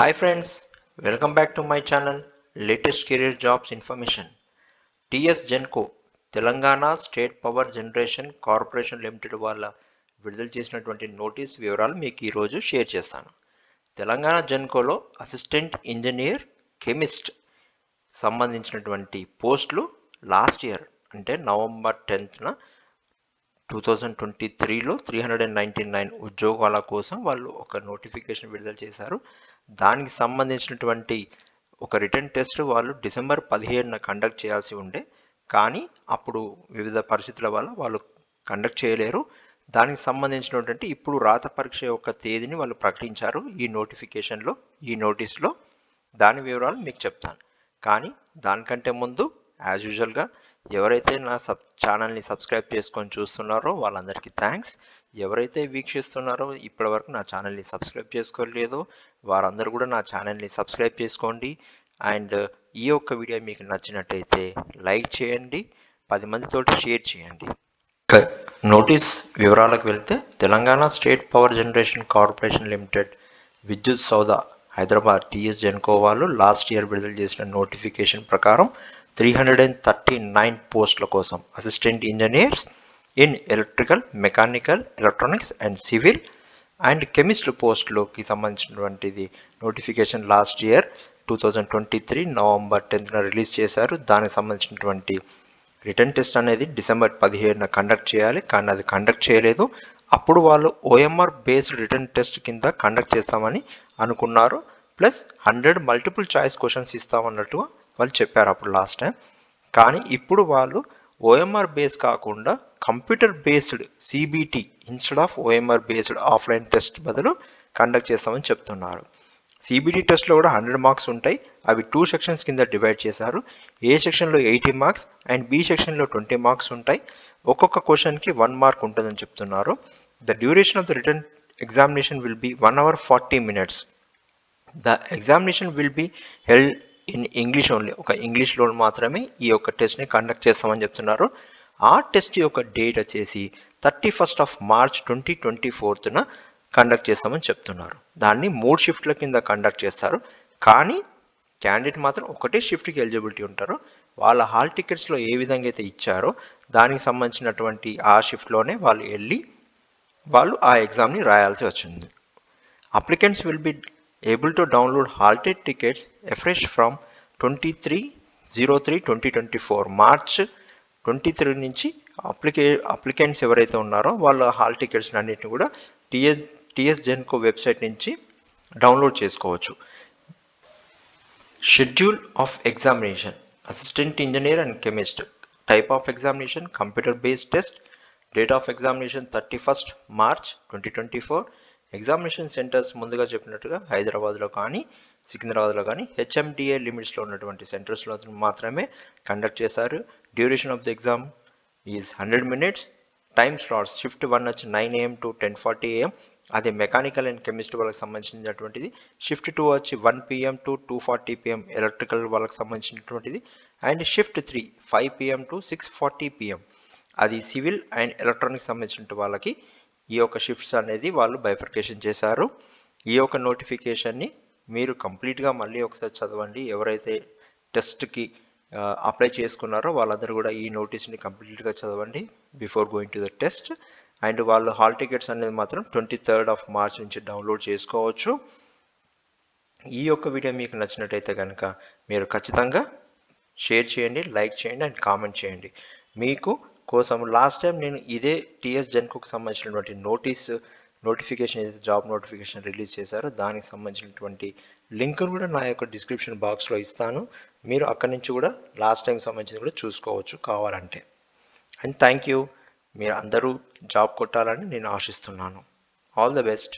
Hi friends, welcome back to my channel Latest Career Jobs Information. TS Genco Telangana state power generation corporation limited వాళ్ళ విడుదల చేసినటువంటి notice వివరాలు మీకు ఈరోజు share చేస్తాను. తెలంగాణ జెన్కోలో అసిస్టెంట్ ఇంజనీర్ కెమిస్ట్ సంబంధించినటువంటి పోస్టులు లాస్ట్ ఇయర్ అంటే నవంబర్ 10న 2023లో 399 ఉద్యోగాల కోసం వాళ్ళు ఒక నోటిఫికేషన్ విడుదల చేశారు. దానికి సంబంధించినటువంటి ఒక రిటర్న్ టెస్ట్ వాళ్ళు డిసెంబర్ 17న కండక్ట్ చేయాల్సి ఉండే, కానీ అప్పుడు వివిధ పరిస్థితుల వల్ల వాళ్ళు కండక్ట్ చేయలేరు. దానికి సంబంధించినటువంటి ఇప్పుడు రాత పరీక్ష యొక్క తేదీని వాళ్ళు ప్రకటించారు ఈ నోటిఫికేషన్లో, ఈ నోటీస్లో. దాని వివరాలు మీకు చెప్తాను. కానీ దానికంటే ముందు యాజ్ యూజువల్గా ఎవరైతే నా ఛానల్ని సబ్స్క్రైబ్ చేసుకొని చూస్తున్నారో వాళ్ళందరికీ థ్యాంక్స్. ఎవరైతే వీక్షిస్తున్నారో ఇప్పటివరకు నా ఛానల్ని సబ్స్క్రైబ్ చేసుకోలేదో వారందరూ కూడా నా ఛానల్ని సబ్స్క్రైబ్ చేసుకోండి. అండ్ ఈ యొక్క వీడియో మీకు నచ్చినట్టయితే లైక్ చేయండి, 10 మందితోటి షేర్ చేయండి. నోటీస్ వివరాలకు వెళ్తే Telangana state power generation corporation limited విద్యుత్ సౌదా హైదరాబాద్ టీఎస్ జెన్కో వాళ్ళు లాస్ట్ ఇయర్ విడుదల చేసిన నోటిఫికేషన్ ప్రకారం 339 పోస్టుల కోసం assistant engineers in electrical, mechanical, electronics and civil and chemistry పోస్టులోకి సంబంధించినటువంటిది నోటిఫికేషన్ లాస్ట్ ఇయర్ 2023 నవంబర్ 10న రిలీజ్ చేశారు. దానికి సంబంధించినటువంటి రిటర్న్ టెస్ట్ అనేది డిసెంబర్ 17న కండక్ట్ చేయాలి, కానీ అది కండక్ట్ చేయలేదు. అప్పుడు వాళ్ళు ఓఎంఆర్ బేస్డ్ రిటర్న్ టెస్ట్ కింద కండక్ట్ చేస్తామని అనుకున్నారు. ప్లస్ 100 మల్టిపుల్ చాయిస్ క్వశ్చన్స్ ఇస్తామన్నట్టుగా వాళ్ళు చెప్పారు అప్పుడు లాస్ట్ టైం. కానీ ఇప్పుడు వాళ్ళు ఓఎంఆర్ బేస్ కాకుండా computer based CBT instead of OMR based offline test బదులు కండక్ట్ చేస్తామని చెప్తున్నారు. సిబిటి టెస్ట్లో కూడా 100 మార్క్స్ ఉంటాయి. అవి 2 సెక్షన్స్ కింద డివైడ్ చేశారు. ఏ సెక్షన్లో 80 మార్క్స్ అండ్ బి సెక్షన్లో 20 మార్క్స్ ఉంటాయి. ఒక్కొక్క క్వశ్చన్కి 1 మార్క్ ఉంటుందని చెప్తున్నారు. The duration of the written examination will be 1 hour 40 minutes. The examination will be held in English only. ఒక ఇంగ్లీష్లో మాత్రమే ఈ యొక్క టెస్ట్ని కండక్ట్ చేస్తామని చెప్తున్నారు. ఆ టెస్ట్ యొక్క డేట్ వచ్చేసి 31st March 2024న కండక్ట్ చేస్తామని చెప్తున్నారు. దాన్ని 3 షిఫ్ట్ల కింద కండక్ట్ చేస్తారు. కానీ క్యాండిడేట్ మాత్రం ఒకటే షిఫ్ట్కి ఎలిజిబిలిటీ ఉంటారు. వాళ్ళ హాల్ టికెట్స్లో ఏ విధంగా అయితే ఇచ్చారో దానికి సంబంధించినటువంటి ఆ షిఫ్ట్లోనే వాళ్ళు వెళ్ళి వాళ్ళు ఆ ఎగ్జామ్ని రాయాల్సి వచ్చింది. Applicants will be able to download hall tickets afresh from 23/03/2024 March 23 నుంచి అప్లికెంట్స్ ఎవరైతే ఉన్నారో వాళ్ళ హాల్ టికెట్స్ అన్నిటిని కూడా టీఎస్ జెన్కో వెబ్సైట్ నుంచి డౌన్లోడ్ చేసుకోవచ్చు. Schedule of examination assistant engineer and chemist, type of examination computer based test, date of examination 31st March 2024. Examination centres ముందుగా చెప్పినట్టుగా హైదరాబాద్లో కానీ సికింద్రాబాద్లో కానీ హెచ్ఎండిఏ లిమిట్స్లో ఉన్నటువంటి సెంటర్స్లో మాత్రమే కండక్ట్ చేశారు. Duration of the exam is 100 minutes. Time slots shift 1 వచ్చి 9 AM to 10:40 AM. అదే మెకానికల్ అండ్ కెమిస్ట్రీ వాళ్ళకి సంబంధించినటువంటిది. షిఫ్ట్ 2 వచ్చి 1 PM to 2:40 PM ఎలక్ట్రికల్ వాళ్ళకి సంబంధించినటువంటిది. And shift 3 5 PM to 6:40 PM అది సివిల్ అండ్ ఎలక్ట్రానిక్స్ సంబంధించిన వాళ్ళకి ఈ యొక్క షిఫ్ట్స్ అనేది వాళ్ళు బైఫర్కేషన్ చేశారు. ఈ యొక్క నోటిఫికేషన్ని మీరు కంప్లీట్గా మళ్ళీ ఒకసారి చదవండి. ఎవరైతే టెస్ట్కి అప్లై చేసుకున్నారో వాళ్ళందరూ కూడా ఈ నోటీస్ని కంప్లీట్గా చదవండి before going to the test. And వాళ్ళు హాల్ టికెట్స్ అనేది మాత్రం 23rd March నుంచి డౌన్లోడ్ చేసుకోవచ్చు. ఈ యొక్క వీడియో మీకు నచ్చినట్టయితే కనుక మీరు ఖచ్చితంగా షేర్ చేయండి, లైక్ చేయండి అండ్ కామెంట్ చేయండి. మీకు కోసం లాస్ట్ టైం నేను ఇదే టీఎస్ జెన్కోకి సంబంధించినటువంటి నోటిఫికేషన్ ఏదైతే జాబ్ నోటిఫికేషన్ రిలీజ్ చేశారో దానికి సంబంధించినటువంటి లింక్ను కూడా నా యొక్క డిస్క్రిప్షన్ బాక్స్లో ఇస్తాను. మీరు అక్కడి నుంచి కూడా లాస్ట్ టైం సంబంధించి కూడా చూసుకోవచ్చు కావాలంటే. And thank you. మీరు అందరూ జాబ్ కొట్టాలని నేను ఆశిస్తున్నాను. All the best.